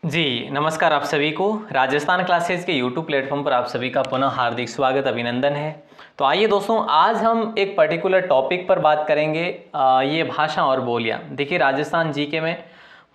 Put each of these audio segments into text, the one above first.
जी नमस्कार आप सभी को। राजस्थान क्लासेस के यूट्यूब प्लेटफॉर्म पर आप सभी का पुनः हार्दिक स्वागत अभिनंदन है। तो आइए दोस्तों, आज हम एक पर्टिकुलर टॉपिक पर बात करेंगे। ये भाषा और बोलियां। देखिए, राजस्थान जीके में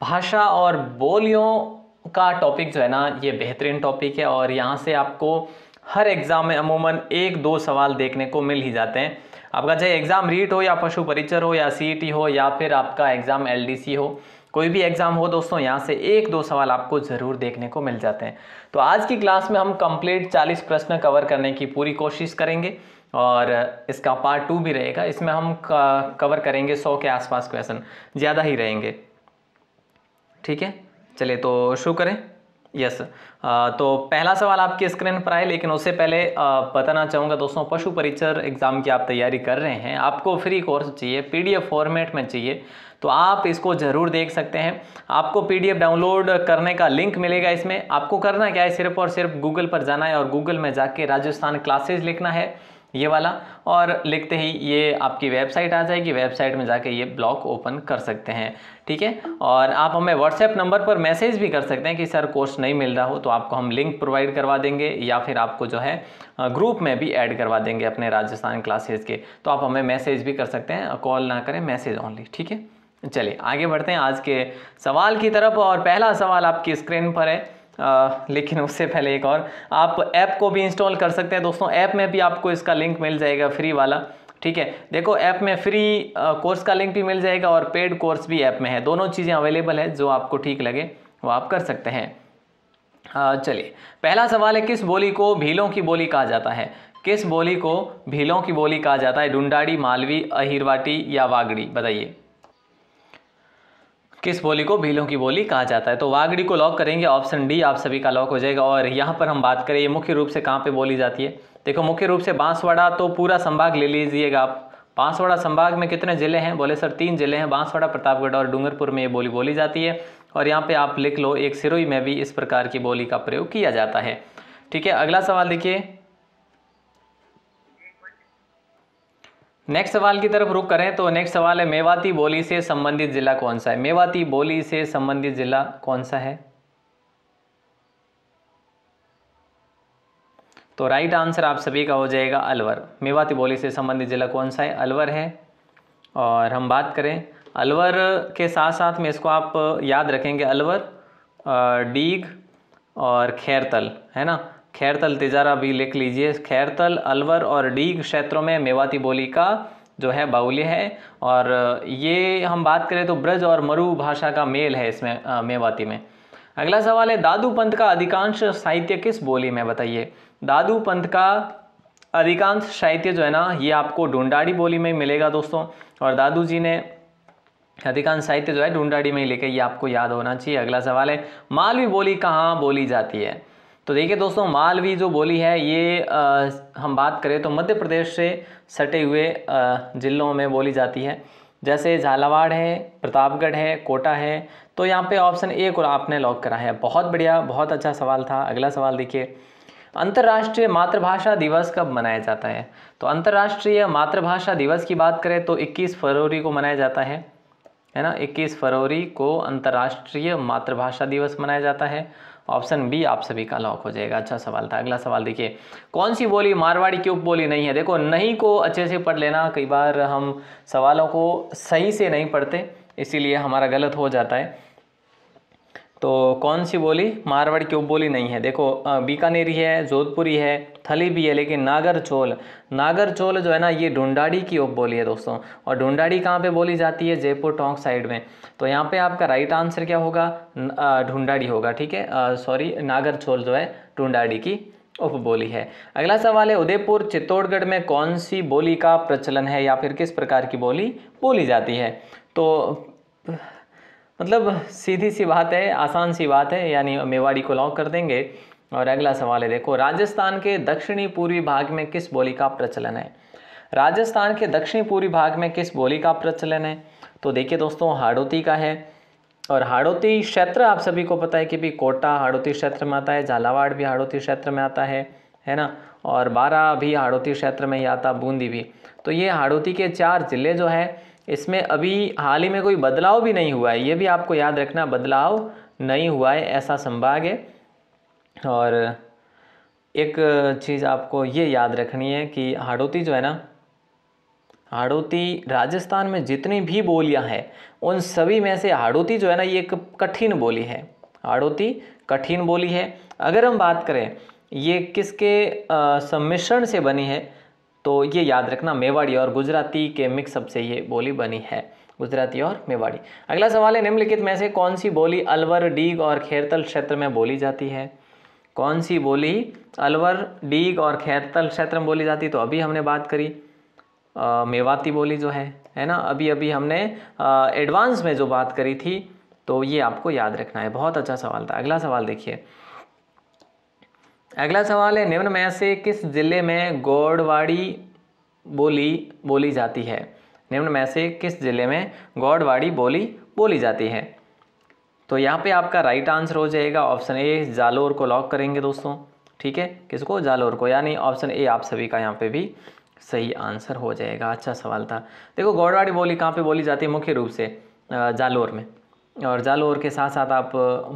भाषा और बोलियों का टॉपिक जो है ना, ये बेहतरीन टॉपिक है और यहाँ से आपको हर एग्ज़ाम में अमूमन एक दो सवाल देखने को मिल ही जाते हैं। आपका चाहे एग्ज़ाम रीट हो या पशु परिचर हो या सीईटी हो या फिर आपका एग्ज़ाम एलडीसी हो, कोई भी एग्जाम हो दोस्तों, यहाँ से एक दो सवाल आपको जरूर देखने को मिल जाते हैं। तो आज की क्लास में हम कंप्लीट 40 प्रश्न कवर करने की पूरी कोशिश करेंगे और इसका पार्ट 2 भी रहेगा। इसमें हम कवर करेंगे 100 के आसपास क्वेश्चन, ज़्यादा ही रहेंगे। ठीक है, चलिए तो शुरू करें। यस, तो पहला सवाल आपकी स्क्रीन पर आए, लेकिन उससे पहले बताना चाहूँगा दोस्तों, पशु परिचर एग्जाम की आप तैयारी कर रहे हैं, आपको फ्री कोर्स चाहिए, पीडीएफ फॉर्मेट में चाहिए, तो आप इसको ज़रूर देख सकते हैं। आपको पीडीएफ डाउनलोड करने का लिंक मिलेगा। इसमें आपको करना क्या है, सिर्फ और सिर्फ गूगल पर जाना है और गूगल में जाके राजस्थान क्लासेस लिखना है, ये वाला, और लिखते ही ये आपकी वेबसाइट आ जाएगी। वेबसाइट में जाके ये ब्लॉग ओपन कर सकते हैं। ठीक है, और आप हमें व्हाट्सएप नंबर पर मैसेज भी कर सकते हैं कि सर कोर्स नहीं मिल रहा हो, तो आपको हम लिंक प्रोवाइड करवा देंगे या फिर आपको जो है ग्रुप में भी ऐड करवा देंगे अपने राजस्थान क्लासेस के। तो आप हमें मैसेज भी कर सकते हैं, कॉल ना करें, मैसेज ओनली। ठीक है, चलिए आगे बढ़ते हैं आज के सवाल की तरफ। और पहला सवाल आपकी स्क्रीन पर है, लेकिन उससे पहले एक और, आप ऐप को भी इंस्टॉल कर सकते हैं दोस्तों। ऐप में भी आपको इसका लिंक मिल जाएगा, फ्री वाला। ठीक है, देखो ऐप में फ्री कोर्स का लिंक भी मिल जाएगा और पेड कोर्स भी ऐप में है। दोनों चीज़ें अवेलेबल है, जो आपको ठीक लगे वो आप कर सकते हैं। चलिए, पहला सवाल है, किस बोली को भीलों की बोली कहा जाता है? किस बोली को भीलों की बोली कहा जाता है? ढूंढाड़ी, मालवी, अहिरवाटी या वागड़ी? बताइए, किस बोली को भीलों की बोली कहा जाता है? तो वागड़ी को लॉक करेंगे, ऑप्शन डी आप सभी का लॉक हो जाएगा। और यहाँ पर हम बात करें, ये मुख्य रूप से कहाँ पे बोली जाती है? देखो, मुख्य रूप से बांसवाड़ा, तो पूरा संभाग ले लीजिएगा आप। बांसवाड़ा संभाग में कितने जिले हैं? बोले सर 3 जिले हैं, बांसवाड़ा, प्रतापगढ़ और डूंगरपुर में ये बोली बोली जाती है। और यहाँ पे आप लिख लो, एक सिरोही में भी इस प्रकार की बोली का प्रयोग किया जाता है। ठीक है, अगला सवाल देखिए, नेक्स्ट सवाल की तरफ रुख करें तो नेक्स्ट सवाल है, मेवाती बोली से संबंधित जिला कौन सा है? मेवाती बोली से संबंधित जिला कौन सा है? तो राइट आंसर आप सभी का हो जाएगा अलवर। मेवाती बोली से संबंधित जिला कौन सा है? अलवर है। और हम बात करें अलवर के साथ साथ में, इसको आप याद रखेंगे, अलवर, डीग और खैरतल, है ना, खैरतल तिजारा भी लिख लीजिए। खैरतल, अलवर और डीग क्षेत्रों में मेवाती बोली का जो है बाहुल्य है। और ये हम बात करें तो ब्रज और मरु भाषा का मेल है इसमें, मेवाती में। अगला सवाल है, दादू पंथ का अधिकांश साहित्य किस बोली में? बताइए, दादू पंथ का अधिकांश साहित्य जो है ना, ये आपको ढूंढाड़ी बोली में मिलेगा दोस्तों। और दादू जी ने अधिकांश साहित्य जो है ढूंढाड़ी में ही लिखे, ये आपको याद होना चाहिए। अगला सवाल है, मालवी बोली कहाँ बोली जाती है? तो देखिए दोस्तों, मालवी जो बोली है ये हम बात करें तो मध्य प्रदेश से सटे हुए जिलों में बोली जाती है, जैसे झालावाड़ है, प्रतापगढ़ है, कोटा है। तो यहाँ पे ऑप्शन ए को आपने लॉक करा है। बहुत बढ़िया, बहुत अच्छा सवाल था। अगला सवाल देखिए, अंतर्राष्ट्रीय मातृभाषा दिवस कब मनाया जाता है? तो अंतर्राष्ट्रीय मातृभाषा दिवस की बात करें तो 21 फरवरी को मनाया जाता है ना। 21 फरवरी को अंतर्राष्ट्रीय मातृभाषा दिवस मनाया जाता है। ऑप्शन बी आप सभी का लॉक हो जाएगा। अच्छा सवाल था। अगला सवाल देखिए, कौन सी बोली मारवाड़ी की उपबोली नहीं है? देखो, नहीं को अच्छे से पढ़ लेना, कई बार हम सवालों को सही से नहीं पढ़ते, इसीलिए हमारा गलत हो जाता है। तो कौन सी बोली मारवाड़ी की उपबोली नहीं है? देखो, बीकानेरी है, जोधपुरी है, थली भी है, लेकिन नागरचोल, नागरचोल जो है ना, ये ढूंढाड़ी की उपबोली है दोस्तों। और ढूंढाड़ी कहाँ पे बोली जाती है? जयपुर टोंक साइड में। तो यहाँ पे आपका राइट आंसर क्या होगा? ढूंढाड़ी होगा। ठीक है, सॉरी, नागरचोल जो है ढूंढाड़ी की उपबोली है। अगला सवाल है, उदयपुर चित्तौड़गढ़ में कौन सी बोली का प्रचलन है या फिर किस प्रकार की बोली बोली जाती है? तो मतलब सीधी सी बात है, आसान सी बात है, यानी मेवाड़ी को लॉक कर देंगे। और अगला सवाल है, देखो, राजस्थान के दक्षिणी पूर्वी भाग में किस बोली का प्रचलन है? राजस्थान के दक्षिणी पूर्वी भाग में किस बोली का प्रचलन है? तो देखिए दोस्तों, हाड़ौती का है। और हाड़ौती क्षेत्र आप सभी को पता है कि भी कोटा हाड़ौती क्षेत्र में आता है, झालावाड़ भी हाड़ौती क्षेत्र में आता है ना, और बारा भी हाड़ौती क्षेत्र में ही आता, बूंदी भी। तो ये हाड़ौती के 4 जिले जो है, इसमें अभी हाल ही में कोई बदलाव भी नहीं हुआ है, ये भी आपको याद रखना, बदलाव नहीं हुआ है, ऐसा संभाग है। और एक चीज़ आपको ये याद रखनी है कि हाड़ौती जो है ना, हाड़ौती राजस्थान में जितनी भी बोलियां हैं उन सभी में से हाड़ौती जो है ना ये एक कठिन बोली है। हाड़ौती कठिन बोली है। अगर हम बात करें ये किसके सम्मिश्रण से बनी है, तो ये याद रखना मेवाड़ी और गुजराती के मिक्सअप से ये बोली बनी है, गुजराती और मेवाड़ी। अगला सवाल है, निम्नलिखित में से कौन सी बोली अलवर, डीग और खैरतल क्षेत्र में बोली जाती है? कौन सी बोली अलवर, डीग और खैरतल क्षेत्र में बोली जाती? तो अभी हमने बात करी मेवाती बोली जो है ना, अभी अभी हमने एडवांस में जो बात करी थी, तो ये आपको याद रखना है। बहुत अच्छा सवाल था। अगला सवाल देखिए, अगला सवाल है, निम्न में से किस जिले में गौड़वाड़ी बोली बोली जाती है? निम्न में से किस जिले में गौड़वाड़ी बोली बोली जाती है? तो यहाँ पे आपका राइट आंसर हो जाएगा ऑप्शन ए, जालोर को लॉक करेंगे दोस्तों। ठीक है, किसको? जालोर को, यानी ऑप्शन ए आप सभी का यहाँ पे भी सही आंसर हो जाएगा। अच्छा सवाल था। देखो गौड़वाड़ी बोली कहाँ पे बोली जाती है? मुख्य रूप से जालोर में, और जालोर के साथ साथ आप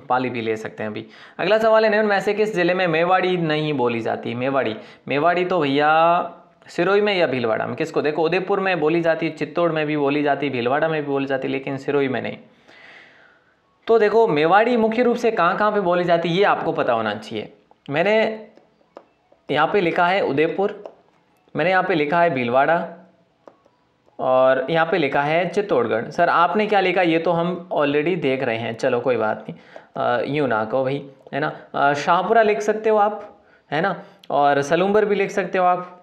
पाली भी ले सकते हैं अभी। अगला सवाल है, निम्न में से किस जिले में मेवाड़ी नहीं बोली जाती? मेवाड़ी, मेवाड़ी तो भैया सिरोही में या भीलवाड़ा में? किसको? देखो उदयपुर में बोली जाती है, चित्तौड़ में भी बोली जाती है, भीलवाड़ा में भी बोली जाती है, लेकिन सिरोही में नहीं। तो देखो मेवाड़ी मुख्य रूप से कहाँ कहाँ पे बोली जाती है ये आपको पता होना चाहिए। मैंने यहाँ पे लिखा है उदयपुर, मैंने यहाँ पे लिखा है भीलवाड़ा, और यहाँ पे लिखा है चित्तौड़गढ़। सर आपने क्या लिखा ये तो हम ऑलरेडी देख रहे हैं, चलो कोई बात नहीं, यूँ ना कहो भाई, है ना। शाहपुरा लिख सकते हो आप, है ना, और सलूम्बर भी लिख सकते हो आप।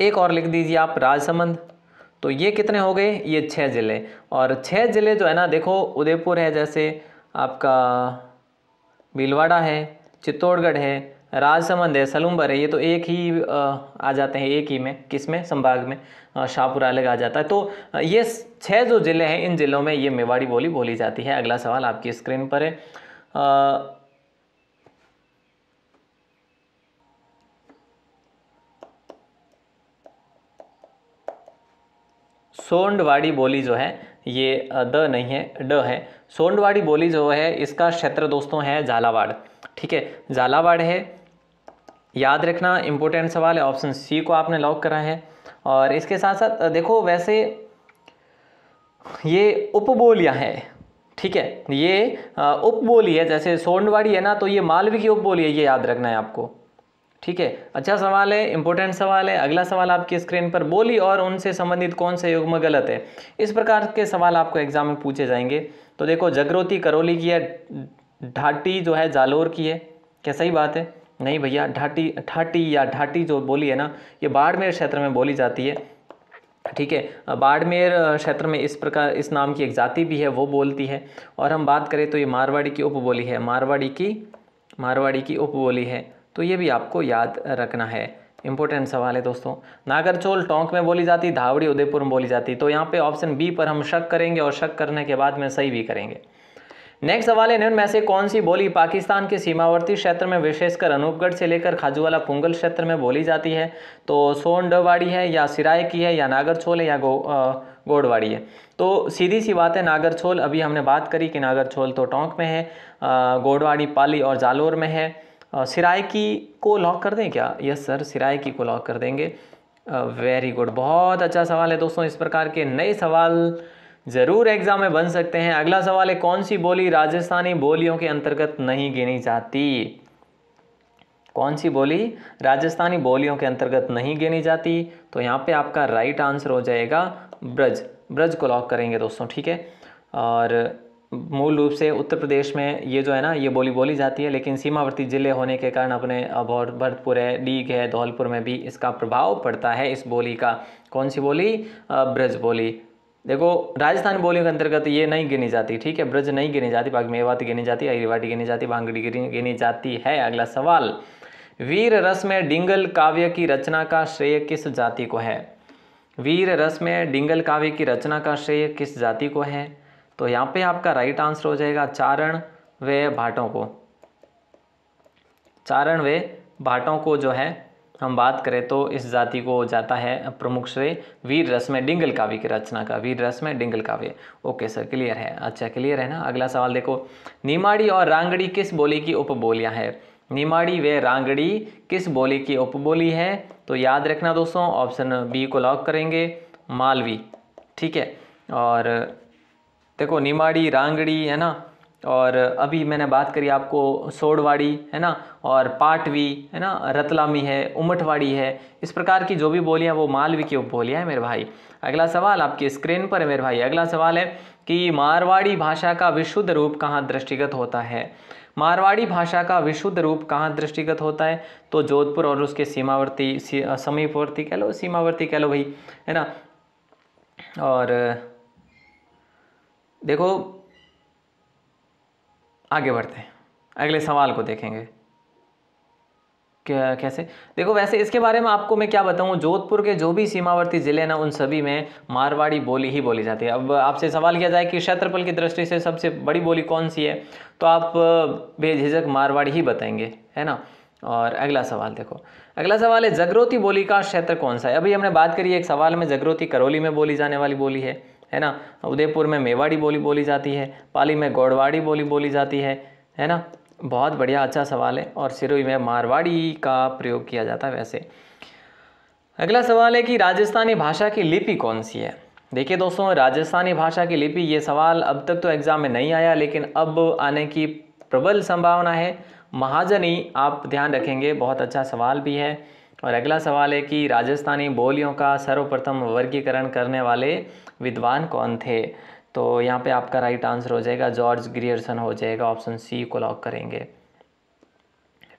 एक और लिख दीजिए आप राजसमंद। तो ये कितने हो गए? ये 6 ज़िले। और 6 ज़िले जो है ना, देखो उदयपुर है, जैसे आपका भीलवाड़ा है, चित्तौड़गढ़ है, राजसमंद है, सलूम्बर है, ये तो एक ही आ जाते हैं, एक ही में, किस में? संभाग में। शाहपुरा अलग आ जाता है। तो ये 6 जो ज़िले हैं, इन ज़िलों में ये मेवाड़ी बोली बोली जाती है। अगला सवाल आपकी स्क्रीन पर है, सोंडवाड़ी बोली जो है, ये द नहीं है, ड है। सोंडवाड़ी बोली जो है इसका क्षेत्र दोस्तों है झालावाड़। ठीक है, झालावाड़ है, याद रखना, इंपॉर्टेंट सवाल है। ऑप्शन सी को आपने लॉक करा है। और इसके साथ साथ देखो वैसे ये उपबोलियाँ हैं, ठीक है, ये उपबोली है। जैसे सोंडवाड़ी है ना, तो ये मालवी की उपबोली है, ये याद रखना है आपको। ठीक है, अच्छा सवाल है, इंपॉर्टेंट सवाल है। अगला सवाल आपकी स्क्रीन पर, बोली और उनसे संबंधित कौन सा युग्म गलत है? इस प्रकार के सवाल आपको एग्जाम में पूछे जाएंगे। तो देखो जगरोती करौली की है, ढाटी जो है जालोर की है, क्या सही बात है? नहीं भैया, ठाटी या ढाटी जो बोली है ना, ये बाड़मेर क्षेत्र में बोली जाती है। ठीक है, बाड़मेर क्षेत्र में इस प्रकार इस नाम की एक जाति भी है, वो बोलती है। और हम बात करें तो ये मारवाड़ी की उपबोली है, मारवाड़ी की उपबोली है। तो ये भी आपको याद रखना है, इंपॉर्टेंट सवाल है दोस्तों। नागरचोल टोंक में बोली जाती, धावड़ी उदयपुर में बोली जाती। तो यहाँ पे ऑप्शन बी पर हम शक करेंगे, और शक करने के बाद में सही भी करेंगे। नेक्स्ट सवाल है, निम्न में से कौन सी बोली पाकिस्तान के सीमावर्ती क्षेत्र में विशेषकर अनूपगढ़ से लेकर खाजूवाला पुंगल क्षेत्र में बोली जाती है? तो सोंडवाड़ी है, या सिराय की है, या नागरछोल है, या गोड़वाड़ी है? तो सीधी सी बात है, नागरछोल। अभी हमने बात करी कि नागरछोल तो टोंक में है, गोड़वाड़ी पाली और जालोर में है। सिराय की को लॉक कर दें क्या? यस सर, सिराय की को लॉक कर देंगे। वेरी गुड, बहुत अच्छा सवाल है दोस्तों। इस प्रकार के नए सवाल जरूर एग्जाम में बन सकते हैं। अगला सवाल है, कौन सी बोली राजस्थानी बोलियों के अंतर्गत नहीं गिनी जाती? कौन सी बोली राजस्थानी बोलियों के अंतर्गत नहीं गिनी जाती? तो यहाँ पे आपका राइट आंसर हो जाएगा ब्रज। ब्रज को लॉक करेंगे दोस्तों। ठीक है, और मूल रूप से उत्तर प्रदेश में ये जो है ना, ये बोली बोली जाती है, लेकिन सीमावर्ती जिले होने के कारण अपने भरतपुर है, डीग है, धौलपुर में भी इसका प्रभाव पड़ता है इस बोली का। कौन सी बोली? ब्रज बोली। देखो राजस्थानी बोलियों के अंतर्गत ये नहीं गिनी जाती। ठीक है, ब्रज नहीं गिनी जाती, बाकी मेवाती गिनी जाती है, रेवाड़ी गिनी जाती, भांगड़ी गिनी जाती है। अगला सवाल, वीर रस में डिंगल काव्य की रचना का श्रेय किस जाति को है? वीर रस में डिंगल काव्य की रचना का श्रेय किस जाति को है? तो यहाँ पे आपका राइट आंसर हो जाएगा चारण व भाटों को। चारण व भाटों को जो है हम बात करें तो इस जाति को जाता है प्रमुख श्रेय वीर रस में डिंगल काव्य की रचना का, वीर रस में डिंगल काव्य। ओके सर, क्लियर है। अच्छा, क्लियर है ना। अगला सवाल देखो, निमाड़ी और रांगड़ी किस बोली की उपबोलियां है? निमाड़ी व रांगड़ी किस बोली की उपबोली है? तो याद रखना दोस्तों, ऑप्शन बी को लॉक करेंगे, मालवी। ठीक है, और देखो निमाड़ी, रांगड़ी है ना, और अभी मैंने बात करी आपको सोड़वाड़ी है ना, और पाटवी है ना, रतलामी है, उमटवाड़ी है। इस प्रकार की जो भी बोलियां वो मालवी की उपबोलियां हैं मेरे भाई। अगला सवाल आपकी स्क्रीन पर है मेरे भाई। अगला सवाल है कि मारवाड़ी भाषा का विशुद्ध रूप कहाँ दृष्टिगत होता है? मारवाड़ी भाषा का विशुद्ध रूप कहाँ दृष्टिगत होता है? तो जोधपुर और उसके सीमावर्ती समीपवर्ती कह लो, सीमावर्ती कह लो भाई, है ना। और देखो आगे बढ़ते हैं, अगले सवाल को देखेंगे क्या कैसे। देखो वैसे इसके बारे में आपको मैं क्या बताऊं, जोधपुर के जो भी सीमावर्ती जिले हैं ना उन सभी में मारवाड़ी बोली ही बोली जाती है। अब आपसे सवाल किया जाए कि क्षेत्रफल की दृष्टि से सबसे बड़ी बोली कौन सी है, तो आप बेझिझक मारवाड़ी ही बताएंगे, है ना। और अगला सवाल देखो, अगला सवाल है जगरोती बोली का क्षेत्र कौन सा है? अभी हमने बात करी एक सवाल में, जगरोती करौली में बोली जाने वाली बोली है ना। उदयपुर में मेवाड़ी बोली बोली जाती है, पाली में गौड़वाड़ी बोली बोली जाती है ना। बहुत बढ़िया, अच्छा सवाल है। और सिरोही में मारवाड़ी का प्रयोग किया जाता है वैसे। अगला सवाल है कि राजस्थानी भाषा की लिपि कौन सी है? देखिए दोस्तों, राजस्थानी भाषा की लिपि, ये सवाल अब तक तो एग्जाम में नहीं आया, लेकिन अब आने की प्रबल संभावना है। महाजनी, आप ध्यान रखेंगे, बहुत अच्छा सवाल भी है। और अगला सवाल है कि राजस्थानी बोलियों का सर्वप्रथम वर्गीकरण करने वाले विद्वान कौन थे? तो यहाँ पे आपका राइट आंसर हो जाएगा जॉर्ज ग्रियर्सन हो जाएगा, ऑप्शन सी को लॉक करेंगे।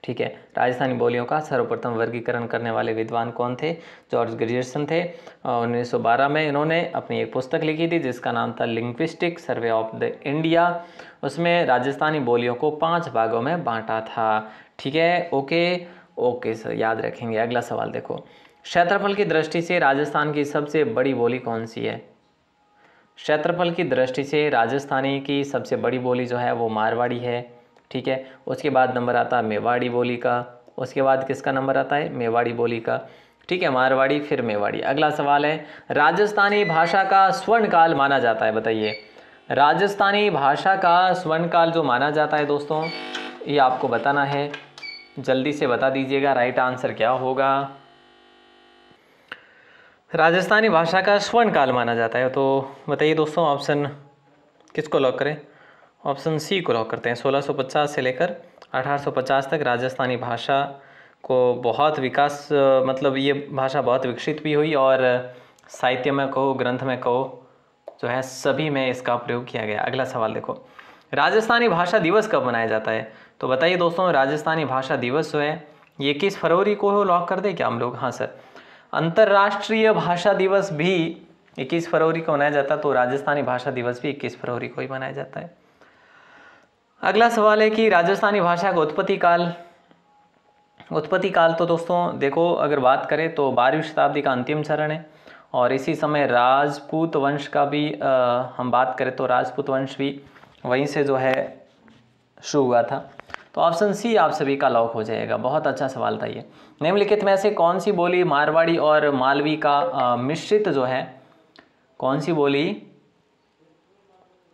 ठीक है, राजस्थानी बोलियों का सर्वप्रथम वर्गीकरण करने वाले विद्वान कौन थे? जॉर्ज ग्रियर्सन थे। 1912 में इन्होंने अपनी एक पुस्तक लिखी थी जिसका नाम था linguistic survey of the India. उसमें राजस्थानी बोलियों को 5 भागों में बांटा था। ठीक है, ओके सर, याद रखेंगे। अगला सवाल देखो, क्षेत्रफल की दृष्टि से राजस्थान की सबसे बड़ी बोली कौन सी है? क्षेत्रफल की दृष्टि से राजस्थानी की सबसे बड़ी बोली जो है वो मारवाड़ी है। ठीक है, उसके बाद नंबर आता है मेवाड़ी बोली का, उसके बाद किसका नंबर आता है? मेवाड़ी बोली का। ठीक है, मारवाड़ी फिर मेवाड़ी। अगला सवाल है, राजस्थानी भाषा का स्वर्ण काल माना जाता है, बताइए। राजस्थानी भाषा का स्वर्ण काल जो माना जाता है दोस्तों, ये आपको बताना है, जल्दी से बता दीजिएगा राइट आंसर क्या होगा। राजस्थानी भाषा का स्वर्ण काल माना जाता है, तो बताइए दोस्तों, ऑप्शन किसको लॉक करें? ऑप्शन सी को लॉक करते हैं। 1650 से लेकर 1850 तक राजस्थानी भाषा को बहुत विकास, मतलब ये भाषा बहुत विकसित भी हुई, और साहित्य में कहो, ग्रंथ में कहो, जो है सभी में इसका प्रयोग किया गया। अगला सवाल देखो, राजस्थानी भाषा दिवस कब मनाया जाता है? तो बताइए दोस्तों, राजस्थानी भाषा दिवस जो है ये 21 फरवरी को लॉक कर दें क्या हम लोग? हाँ सर, अंतर्राष्ट्रीय भाषा दिवस भी 21 फरवरी को मनाया जाता है, तो राजस्थानी भाषा दिवस भी 21 फरवरी को ही मनाया जाता है। अगला सवाल है कि राजस्थानी भाषा का उत्पत्ति काल तो दोस्तों देखो, अगर बात करें तो 12वीं शताब्दी का अंतिम चरण है, और इसी समय राजपूत वंश का भी हम बात करें तो राजपूत वंश भी वहीं से जो है शुरू हुआ था। तो ऑप्शन सी आप सभी का लॉक हो जाएगा। बहुत अच्छा सवाल था ये। निम्नलिखित में से कौन सी बोली मारवाड़ी और मालवी का मिश्रित जो है, कौन सी बोली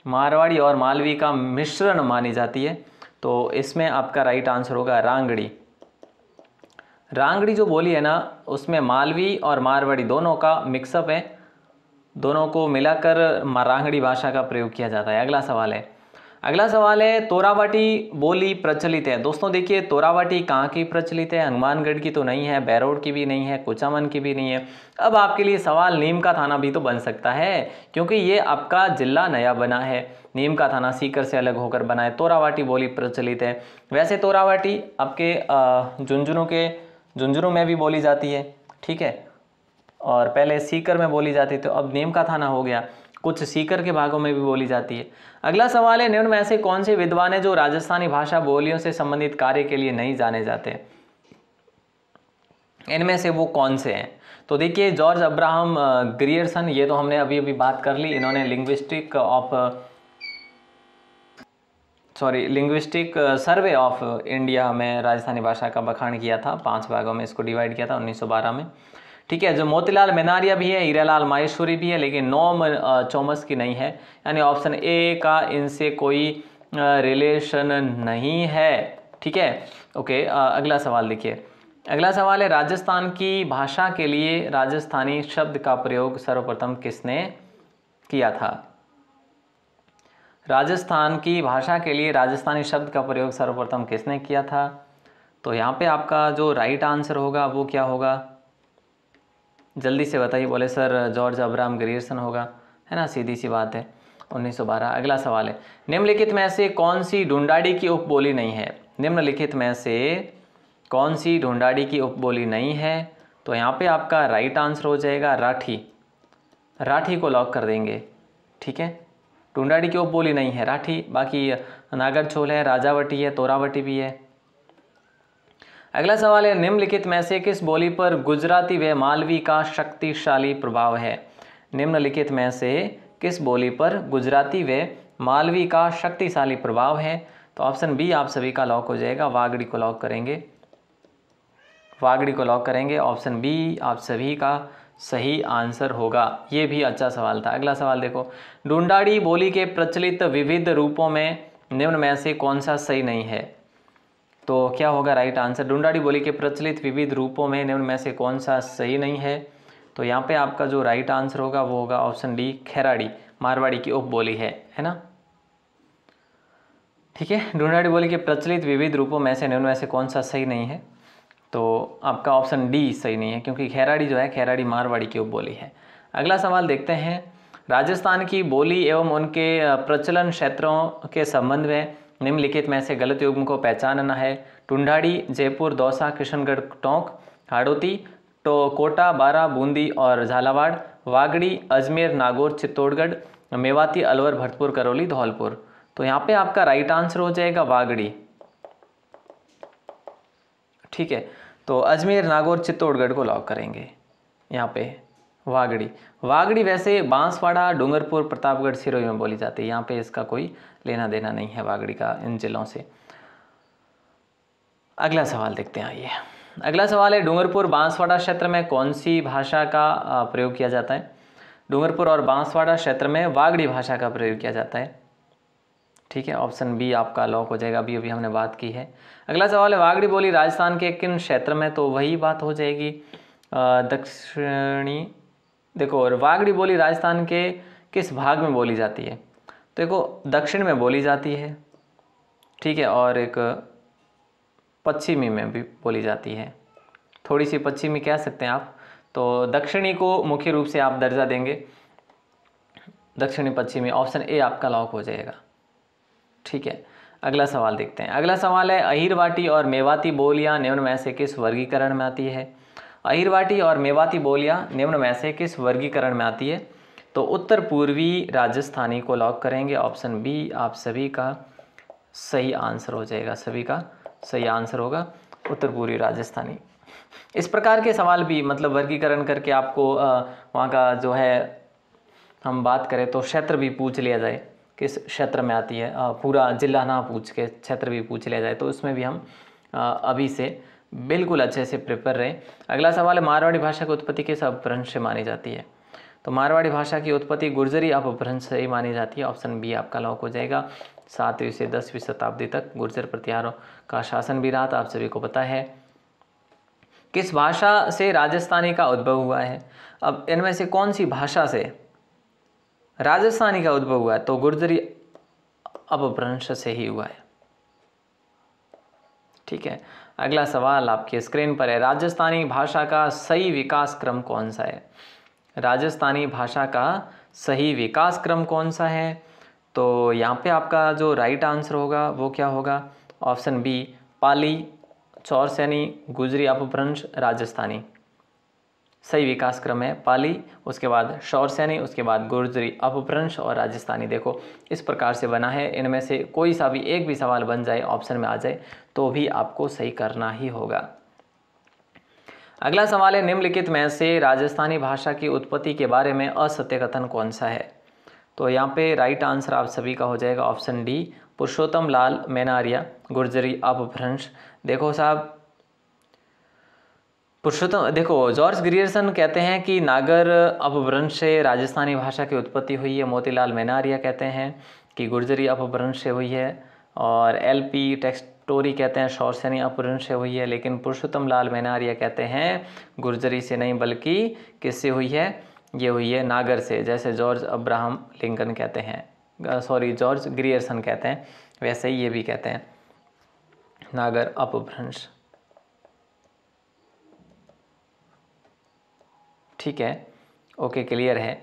मारवाड़ी और मालवी का मिश्रण मानी जाती है? तो इसमें आपका राइट आंसर होगा रांगड़ी। रांगड़ी जो बोली है ना, उसमें मालवी और मारवाड़ी दोनों का मिक्सअप है, दोनों को मिलाकर रांगड़ी भाषा का प्रयोग किया जाता है। अगला सवाल है तोरावाटी बोली प्रचलित है? दोस्तों देखिए, तोरावाटी कहाँ की प्रचलित है? हनुमानगढ़ की तो नहीं है, बैरोड की भी नहीं है, कुचामन की भी नहीं है। अब आपके लिए सवाल नीम का थाना भी तो बन सकता है, क्योंकि ये आपका जिला नया बना है। नीम का थाना सीकर से अलग होकर बना है। तोरावाटी बोली प्रचलित है। वैसे तोरावाटी आपके झुंझुनू में भी बोली जाती है, ठीक है, और पहले सीकर में बोली जाती, तो अब नीम का थाना हो गया, कुछ सीकर के भागों में भी बोली जाती है। अगला सवाल है, निम्न में ऐसे कौन से विद्वान हैं जो राजस्थानी भाषा बोलियों से संबंधित कार्य के लिए नहीं जाने जाते? इनमें से वो कौन से हैं? तो देखिए, जॉर्ज अब्राहम ग्रियर्सन, ये तो हमने अभी बात कर ली, इन्होंने लिंग्विस्टिक सर्वे ऑफ इंडिया में राजस्थानी भाषा का बखान किया था, 5 भागों में इसको डिवाइड किया था 1912 में। ठीक है, जो मोतीलाल मेनारिया भी है, हीरालाल माहेश्वरी भी है, लेकिन नोम चोमस्की नहीं है, यानी ऑप्शन ए का इनसे कोई रिलेशन नहीं है। ठीक है, ओके। अगला सवाल देखिए, अगला सवाल है, राजस्थान की भाषा के लिए राजस्थानी शब्द का प्रयोग सर्वप्रथम किसने किया था? राजस्थान की भाषा के लिए राजस्थानी शब्द का प्रयोग सर्वप्रथम किसने किया था? तो यहाँ पे आपका जो राइट आंसर होगा वो क्या होगा, जल्दी से बताइए। बोले सर जॉर्ज अब्राहम ग्रियर्सन होगा, है ना, सीधी सी बात है, 1912। अगला सवाल है, निम्नलिखित में से कौन सी ढूंढाड़ी की उपबोली नहीं है? निम्नलिखित में से कौन सी ढूंढाड़ी की उपबोली नहीं है? तो यहाँ पे आपका राइट आंसर हो जाएगा राठी। राठी को लॉक कर देंगे। ठीक है, ढूंढाड़ी की उपबोली नहीं है राठी, बाकी नागरछोल है, राजावटी है, तोरावटी भी है। अगला सवाल है, निम्नलिखित में से किस बोली पर गुजराती व मालवी का शक्तिशाली प्रभाव है? निम्नलिखित में से किस बोली पर गुजराती व मालवी का शक्तिशाली प्रभाव है? तो ऑप्शन बी आप सभी का लॉक हो जाएगा, वागड़ी को लॉक करेंगे। वागड़ी को लॉक करेंगे, ऑप्शन बी आप सभी का सही आंसर होगा। ये भी अच्छा सवाल था। अगला सवाल देखो, ढूंढाड़ी बोली के प्रचलित विविध रूपों में निम्न में से कौन सा सही नहीं है? तो क्या होगा राइट आंसर, ढूंढाड़ी बोली के प्रचलित विविध रूपों में निम्न में से कौन सा सही नहीं है? तो यहाँ पे आपका जो राइट आंसर होगा वो होगा ऑप्शन डी, खैराड़ी, मारवाड़ी की उपबोली है ना। ठीक है, ढूंढाड़ी बोली के प्रचलित विविध रूपों में से निम्न में से कौन सा सही नहीं है? तो आपका ऑप्शन डी सही नहीं है, क्योंकि खैराड़ी जो है, खैराड़ी मारवाड़ी की उपबोली है। अगला सवाल देखते हैं, राजस्थान की बोली एवं उनके प्रचलन क्षेत्रों के संबंध में निम्नलिखित में से गलत युग्म को पहचानना है। ढूंढाड़ी, जयपुर, दौसा, किशनगढ़, टोंक, हाड़ौती, कोटा, बारा, बूंदी और झालावाड़, वागड़ी, अजमेर, नागौर, चित्तौड़गढ़, मेवाती, अलवर, भरतपुर, करौली, धौलपुर। तो यहाँ पे आपका राइट आंसर हो जाएगा वागड़ी। ठीक है, तो अजमेर, नागौर, चित्तौड़गढ़ को लॉक करेंगे यहाँ पे। वागड़ी, वागड़ी वैसे बांसवाड़ा, डूंगरपुर, प्रतापगढ़, सिरोही में बोली जाती है, यहाँ पे इसका कोई लेना देना नहीं है वागड़ी का इन जिलों से। अगला सवाल देखते हैं, आइए। अगला सवाल है, डूंगरपुर बांसवाड़ा क्षेत्र में कौन सी भाषा का प्रयोग किया जाता है? डूंगरपुर और बांसवाड़ा क्षेत्र में वागड़ी भाषा का प्रयोग किया जाता है। ठीक है, ऑप्शन बी आपका लॉक हो जाएगा, अभी हमने बात की है। अगला सवाल है, वागड़ी बोली राजस्थान के किन क्षेत्र में? तो वही बात हो जाएगी दक्षिणी। देखो, और वागड़ी बोली राजस्थान के किस भाग में बोली जाती है? तो देखो, दक्षिण में बोली जाती है, ठीक है, और एक पश्चिमी में भी बोली जाती है, थोड़ी सी पश्चिमी कह सकते हैं आप। तो दक्षिणी को मुख्य रूप से आप दर्जा देंगे, दक्षिणी पश्चिमी, ऑप्शन ए आपका लॉक हो जाएगा। ठीक है, अगला सवाल देखते हैं। अगला सवाल है, अहिरवाटी और मेवाती बोलियां निम्न में से किस वर्गीकरण में आती है? अहिरवाटी और मेवाती बोलियां निम्न में से किस वर्गीकरण में आती है? तो उत्तर पूर्वी राजस्थानी को लॉक करेंगे, ऑप्शन बी आप सभी का सही आंसर हो जाएगा, सभी का सही आंसर होगा उत्तर पूर्वी राजस्थानी। इस प्रकार के सवाल भी मतलब वर्गीकरण करके आपको वहाँ का जो है, हम बात करें तो क्षेत्र भी पूछ लिया जाए, किस क्षेत्र में आती है, पूरा जिला ना पूछ के क्षेत्र भी पूछ लिया जाए, तो उसमें भी हम अभी से बिल्कुल अच्छे से प्रिपेयर रहें। अगला सवाल है, मारवाड़ी भाषा की उत्पत्ति किस अपभ्रंश से मानी जाती है? तो मारवाड़ी भाषा की उत्पत्ति गुर्जरी अपभ्रंश से ही मानी जाती है, ऑप्शन बी आपका लॉक हो जाएगा। 7वीं से 10वीं शताब्दी तक गुर्जर प्रतिहारों का शासन भी रहा था, आप सभी को पता है। किस भाषा से राजस्थानी का उद्भव हुआ है? अब इनमें से कौन सी भाषा से राजस्थानी का उद्भव हुआ है? तो गुर्जरी अपभ्रंश से ही हुआ है। ठीक है, अगला सवाल आपके स्क्रीन पर है, राजस्थानी भाषा का सही विकास क्रम कौन सा है? राजस्थानी भाषा का सही विकास क्रम कौन सा है? तो यहाँ पे आपका जो राइट आंसर होगा वो क्या होगा, ऑप्शन बी, पाली, चौरसैनी, गुजरी अपभ्रंश, राजस्थानी। सही विकास क्रम है पाली, उसके बाद शौरसैनी, उसके बाद गुर्जरी अपभ्रंश और राजस्थानी। देखो, इस प्रकार से बना है, इनमें से कोई सा भी एक भी सवाल बन जाए, ऑप्शन में आ जाए, तो भी आपको सही करना ही होगा। अगला सवाल है, निम्नलिखित में से राजस्थानी भाषा की उत्पत्ति के बारे में असत्य कथन कौन सा है? तो यहाँ पे राइट आंसर आप सभी का हो जाएगा ऑप्शन डी, पुरुषोत्तम लाल मैनारिया गुर्जरी अपभ्रंश। देखो साहब, पुरुषोत्तम, देखो जॉर्ज ग्रियर्सन कहते हैं कि नागर अपभ्रंश से राजस्थानी भाषा की उत्पत्ति हुई है। मोतीलाल मैनारिया कहते हैं कि गुर्जरी अपभ्रंश से हुई है। और एलपी टेक्सटोरी कहते हैं शौरसेनी अपभ्रंश से हुई है। लेकिन पुरुषोत्तम लाल मैनारिया कहते हैं गुर्जरी से नहीं बल्कि किससे हुई है, ये हुई है नागर से, जैसे जॉर्ज अब्राहम लिंकन कहते हैं, सॉरी जॉर्ज ग्रियर्सन कहते हैं, वैसे ही ये भी कहते हैं नागर अपभ्रंश। ठीक है, ओके, क्लियर है।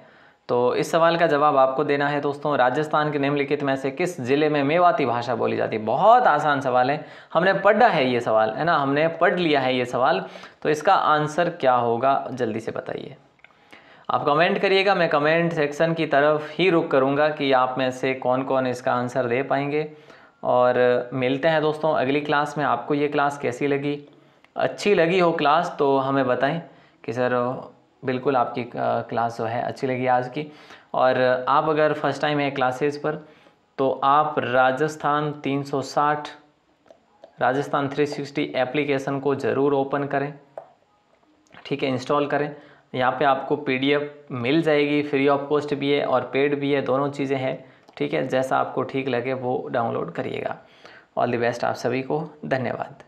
तो इस सवाल का जवाब आपको देना है दोस्तों, राजस्थान के निम्नलिखित में से किस जिले में मेवाती भाषा बोली जाती है। बहुत आसान सवाल है, हमने पढ़ा है ये सवाल, है ना, हमने पढ़ लिया है ये सवाल। तो इसका आंसर क्या होगा जल्दी से बताइए। आप कमेंट करिएगा, मैं कमेंट सेक्शन की तरफ ही रुक करूँगा कि आप में से कौन कौन इसका आंसर दे पाएंगे। और मिलते हैं दोस्तों अगली क्लास में। आपको ये क्लास कैसी लगी, अच्छी लगी हो क्लास तो हमें बताएं कि सर बिल्कुल आपकी क्लास जो है अच्छी लगी आज की। और आप अगर फर्स्ट टाइम है क्लासेस पर तो आप राजस्थान 360 राजस्थान 360 एप्लीकेशन को ज़रूर ओपन करें, ठीक है, इंस्टॉल करें। यहाँ पे आपको पीडीएफ मिल जाएगी, फ्री ऑफ कॉस्ट भी है और पेड भी है, दोनों चीज़ें हैं, ठीक है। जैसा आपको ठीक लगे वो डाउनलोड करिएगा। ऑल द बेस्ट आप सभी को, धन्यवाद।